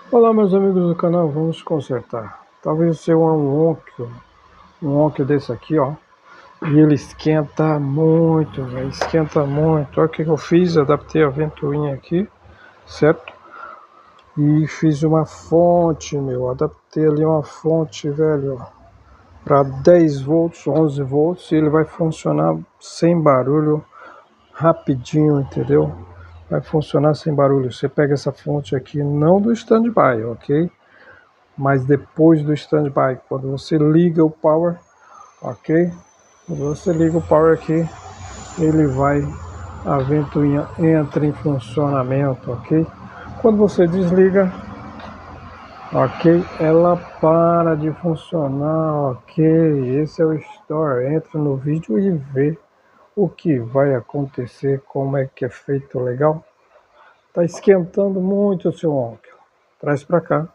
Olá, meus amigos do canal, vamos consertar. Talvez seja um onk desse aqui, ó. E ele esquenta muito, velho, esquenta muito. Olha o que eu fiz, adaptei a ventoinha aqui, certo? E fiz uma fonte, meu, adaptei ali uma fonte, velho, para 10 volts, 11 volts, e ele vai funcionar sem barulho, rapidinho, entendeu? Vai funcionar sem barulho. Você pega essa fonte aqui, não do standby, ok? Mas depois do standby, quando você liga o power, ok? Quando você liga o power aqui, ele vai, a ventoinha entra em funcionamento, ok? Quando você desliga, ok? Ela para de funcionar, ok? Esse é o store. Entra no vídeo e vê o que vai acontecer, como é que é feito, legal? Tá esquentando muito o seu óculos. Traz para cá.